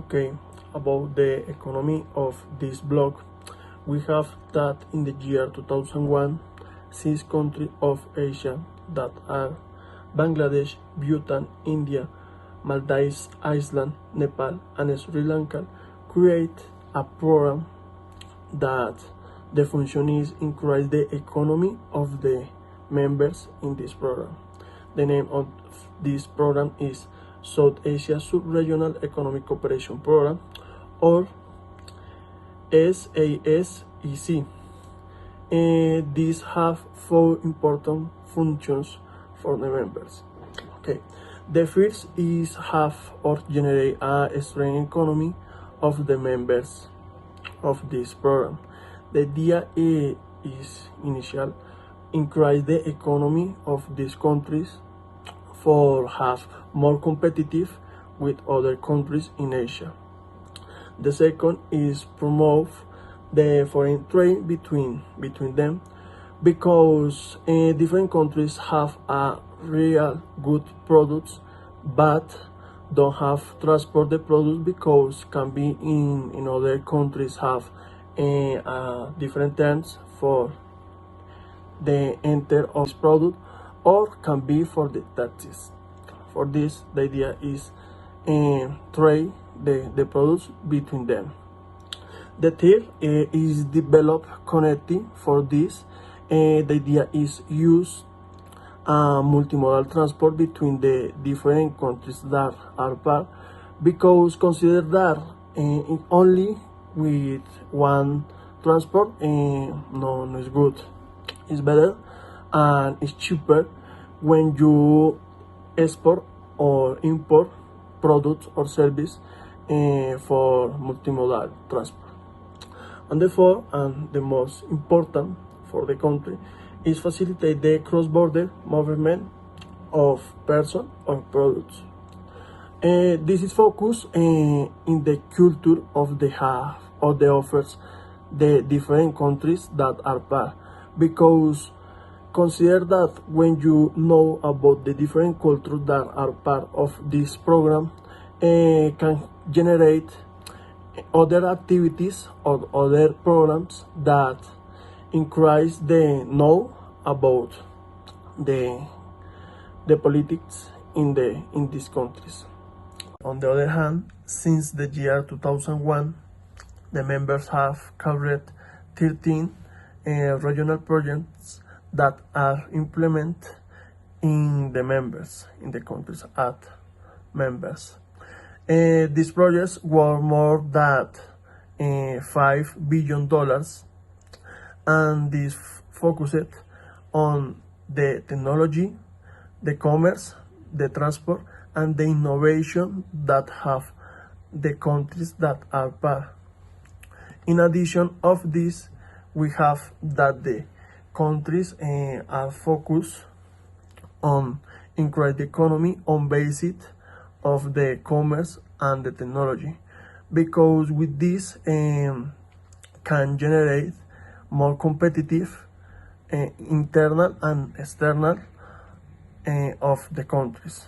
Okay, about the economy of this bloc, we have that in the year 2001, 6 countries of Asia that are Bangladesh, Bhutan, India, Maldives, Iceland, Nepal, and Sri Lanka create a program that the function is increase the economy of the members in this program. The name of this program is South Asia Sub-Regional Economic Cooperation Program, or SAARC. These have 4 important functions for the members. Okay, the first is have or generate a strong economy of the members of this program. The idea is initial increase the economy of these countries for have more competitive with other countries in Asia. The second is promote the foreign trade between them, because different countries have a real good products but don't have transport the products because can be in other countries have different terms for the enter of this product, or can be for the taxes. For this, the idea is trade the products between them. The third is develop connecting. For this, the idea is use multimodal transport between the different countries that are part, because consider that only with one transport no is good. It's better and it's cheaper when you export or import products or service for multimodal transport. And the fourth and the most important for the country is facilitate the cross-border movement of person or products. This is focused in the culture of the have or the offers the different countries that are part, because consider that when you know about the different cultures that are part of this program, can generate other activities or other programs that increase the know about the politics in these countries. On the other hand, since the year 2001, the members have carried 13 regional projects that are implemented in the countries at members. These projects were more than $5 billion, and this focused on the technology, the commerce, the transport, and the innovation that have the countries that are part. In addition of this, we have that the countries are focused on increase the economy on basis of the commerce and the technology, because with this can generate more competitive internal and external of the countries.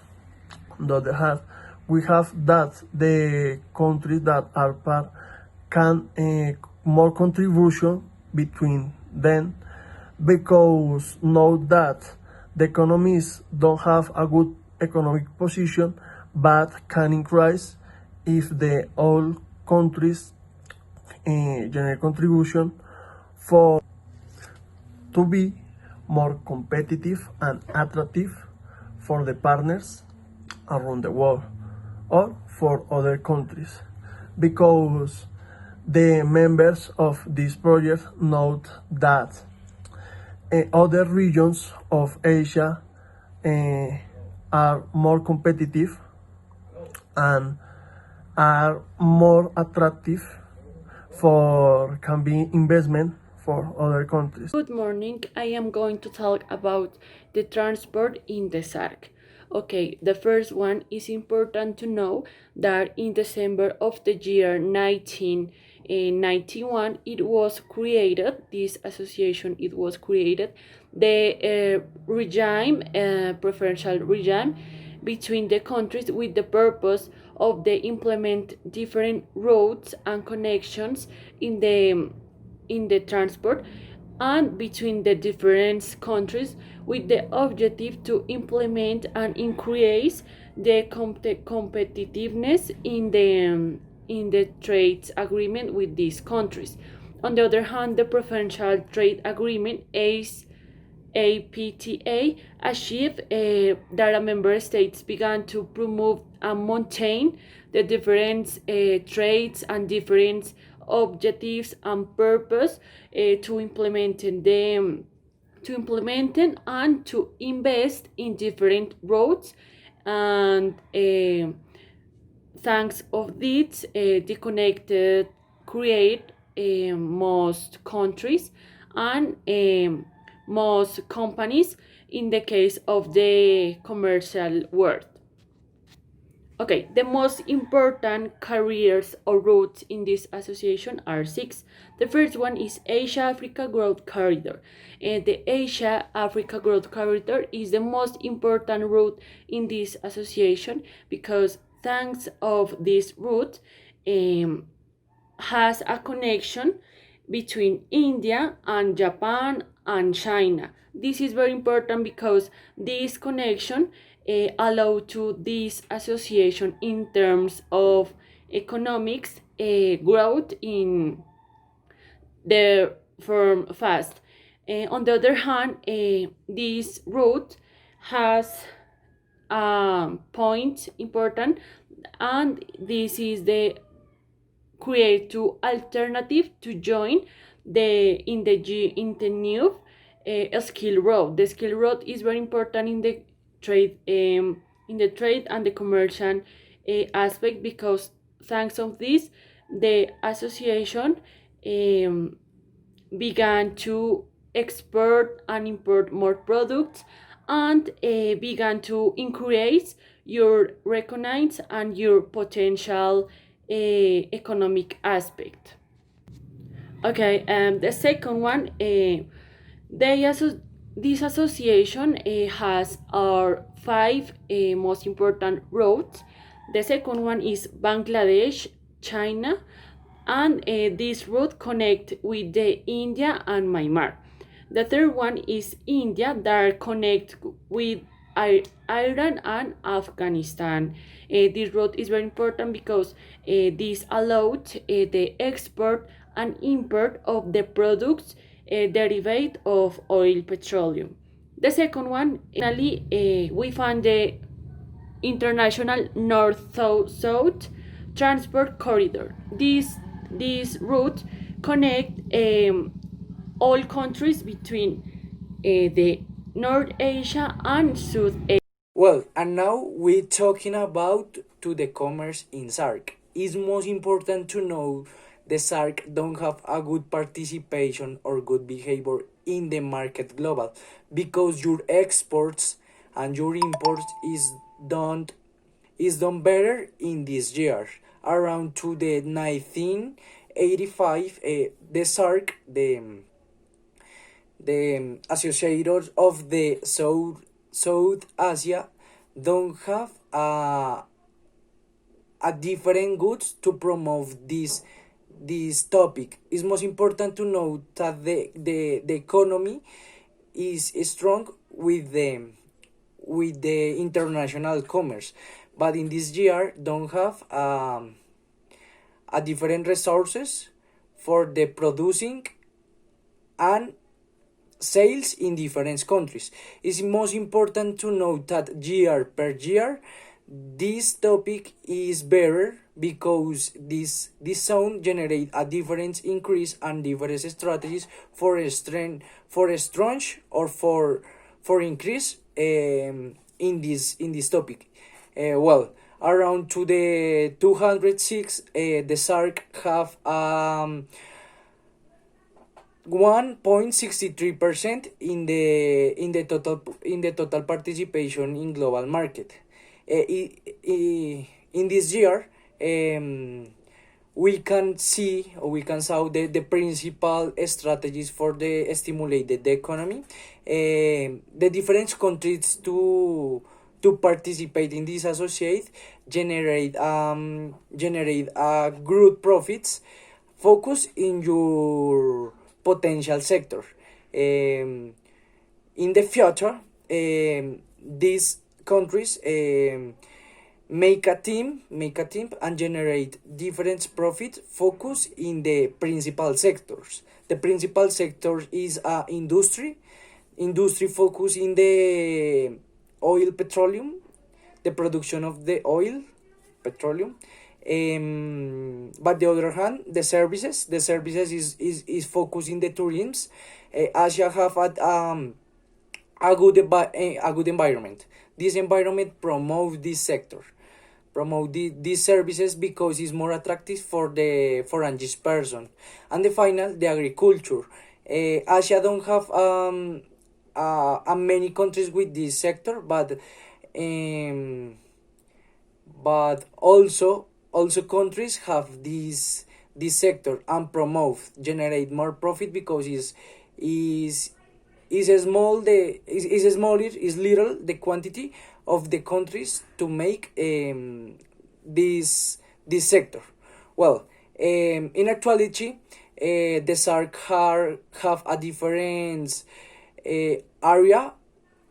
On the other hand, we have that the countries that are part can more contribution between them, because know that the economies don't have a good economic position but can increase if the all countries generate contribution for to be more competitive and attractive for the partners around the world or for other countries, because the members of this project note that other regions of Asia are more competitive and are more attractive for can be investment for other countries. Good morning. I am going to talk about the transport in the SAARC. Okay, the first one is important to know that in December of the year 1991, it was created, this association, it was created, the regime, preferential regime, between the countries with the purpose of the implement different routes and connections in the transport, and between the different countries with the objective to implement and increase the competitiveness in the trade agreement with these countries. On the other hand, the preferential trade agreement APTA achieved that a member states began to promote and maintain the different traits and different objectives and purpose to implementing them to implementing and to invest in different roads, and thanks of this the connected create most countries and most companies in the case of the commercial world. Okay, the most important careers or routes in this association are six. The first one is Asia-Africa Growth Corridor. The Asia-Africa Growth Corridor is the most important route in this association because thanks of this route has a connection between India and Japan and China. This is very important because this connection allow to this association in terms of economics growth in the firm fast. On the other hand, this route has a point important, and this is the create two alternative to join in the new skill road. The skill road is very important in the trade and the commercial aspect because thanks of this the association began to export and import more products and began to increase your recognize and your potential economic aspect. Okay, the second one, this association has our five most important routes. The second one is Bangladesh, China, and this route connect with the India and Myanmar. The third one is India that connect with Iran and Afghanistan. This route is very important because this allowed the export and import of the products derived of oil petroleum. The second one, finally, we found the International North-South Transport Corridor. This route connect all countries between the North Asia and South Asia. Well, and now we're talking about to the commerce in SAARC. It's most important to know the SAARC don't have a good participation or good behavior in the market global because your exports and your imports is done better in this year. Around to the 1985, the SAARC, the associators of the South Asia don't have a different goods to promote this topic. It's most important to know that the economy is strong with the international commerce, but in this year don't have a different resources for the producing and sales in different countries. It's most important to note that year per year this topic is better because this zone generate a different increase and different strategies for a strong or for increase in this topic. Well, around to the 206 the SAARC have 1.63% in the total participation in global market. In this year, we can see the principal strategies for the stimulate the economy. The different countries to to participate in this associate generate good profits. Focus in your potential sector. In the future, these countries make a team and generate different profit focus in the principal sectors. The principal sector is industry focus in the oil, petroleum, the production of the oil, petroleum. But the other hand, the services is focused in the tourism. Asia have a good environment. This environment promotes this sector, promote these services because it's more attractive for the foreign person. And the final, the agriculture. Asia don't have many countries with this sector, but also countries have this sector and generate more profit because is small, is smaller, is little the quantity of the countries to make this sector. Well, in actuality, the SAARC have a different area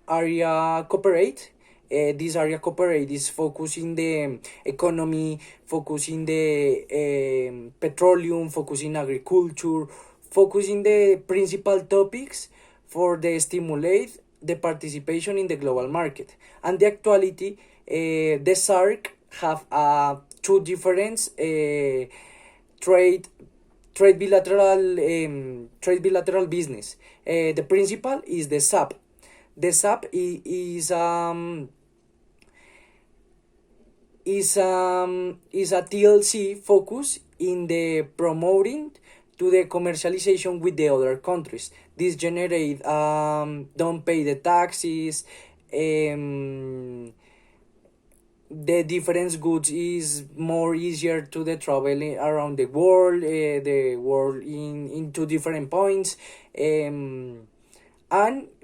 cooperate. This area cooperate is focused in the economy, focus in the petroleum, focus in agriculture, focus in the principal topics for the stimulate the participation in the global market. And the actuality, the SAARC have two different trade bilateral business. The principal is the SAP. The SAP is a TLC focus in the promoting to the commercialization with the other countries. This generate don't pay the taxes. The different goods is more easier to the traveling around the world in two different points, and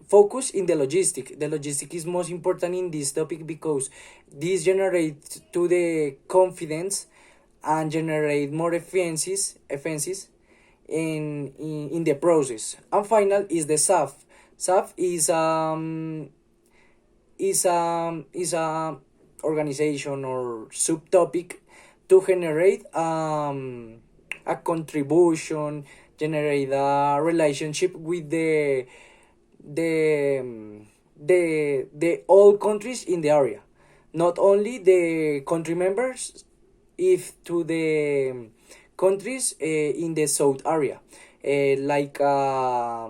focus in the logistic. The logistic is most important in this topic because this generates to the confidence and generate more efficiencies in the process. And final is the SAF. SAF is a organization or subtopic to generate a contribution, generate a relationship with the all countries in the area, not only the country members, if to the countries in the south area, like a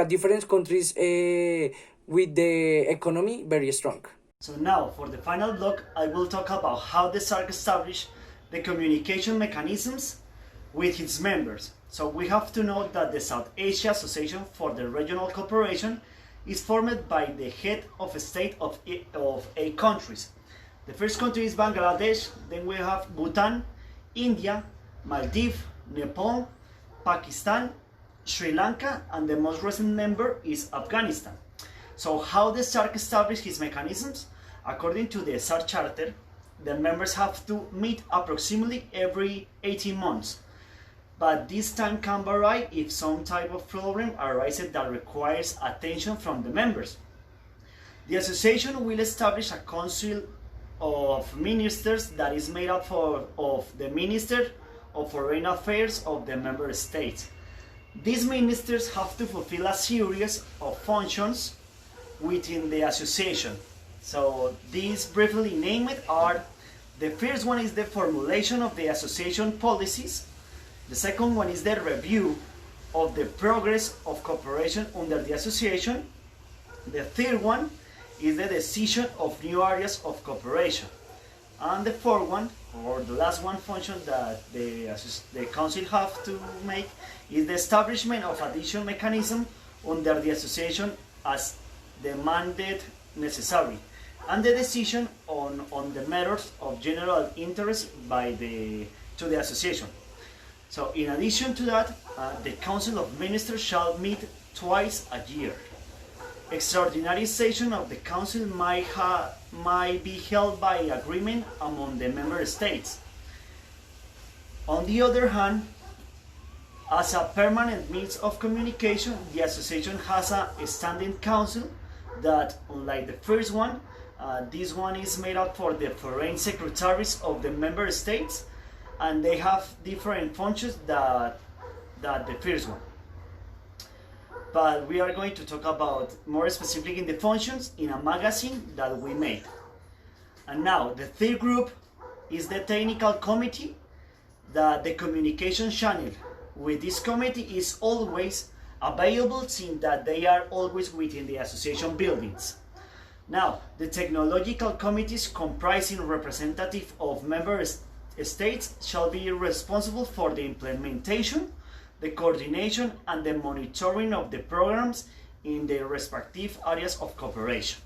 different countries with the economy very strong. So now, for the final block, I will talk about how the SAARC established the communication mechanisms with its members. So we have to know that the South Asia Association for the Regional Cooperation is formed by the head of state of 8 countries. The first country is Bangladesh, then we have Bhutan, India, Maldives, Nepal, Pakistan, Sri Lanka, and the most recent member is Afghanistan. So how the SAARC established its mechanisms? According to the SAARC Charter, the members have to meet approximately every 18 months. But this time can vary if some type of problem arises that requires attention from the members. The association will establish a council of ministers that is made up of the Minister of Foreign Affairs of the member states. These ministers have to fulfill a series of functions within the association. So these briefly named are: the first one is the formulation of the association policies. The second one is the review of the progress of cooperation under the association. The third one is the decision of new areas of cooperation. And the fourth one, or the last one function that the council have to make, is the establishment of additional mechanism under the association as demanded necessary, and the decision on the matters of general interest to the association. So in addition to that, the Council of Ministers shall meet twice a year. Extraordinary session of the Council might be held by agreement among the member states. On the other hand, as a permanent means of communication, the association has a standing council that, unlike the first one, this one is made up for the foreign secretaries of the member states, and they have different functions that the first one. But we are going to talk about more specifically in the functions in a magazine that we made. And now the third group is the technical committee, the communication channel. With this committee is always available, since that they are always within the association buildings. Now, the technological committees comprising representative of member states shall be responsible for the implementation, the coordination, and the monitoring of the programs in their respective areas of cooperation.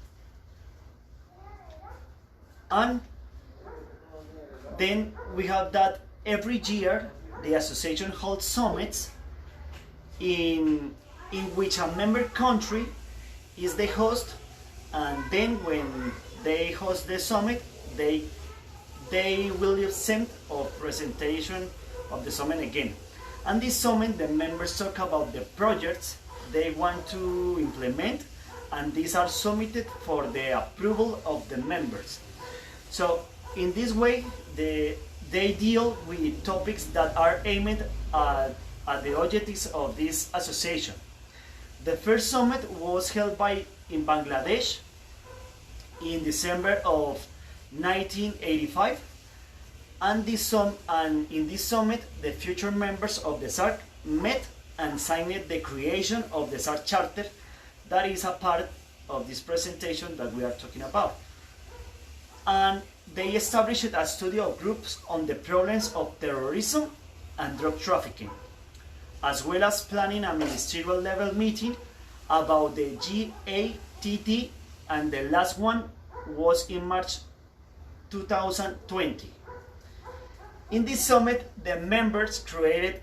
And then we have that every year the association holds summits in which a member country is the host, and then when they host the summit, they will send a presentation of the summit again. And this summit, the members talk about the projects they want to implement, and these are submitted for the approval of the members. So in this way, they deal with topics that are aimed at the objectives of this association. The first summit was held in Bangladesh in December of 1985, and in this summit the future members of the SAARC met and signed the creation of the SAARC Charter that is a part of this presentation that we are talking about. And they established a study of groups on the problems of terrorism and drug trafficking, as well as planning a ministerial level meeting about the GATT, and the last one was in March 2020. In this summit, the members created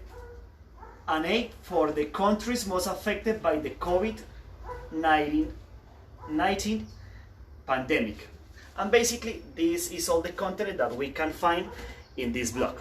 an aid for the countries most affected by the COVID-19 pandemic. And basically, this is all the content that we can find in this blog.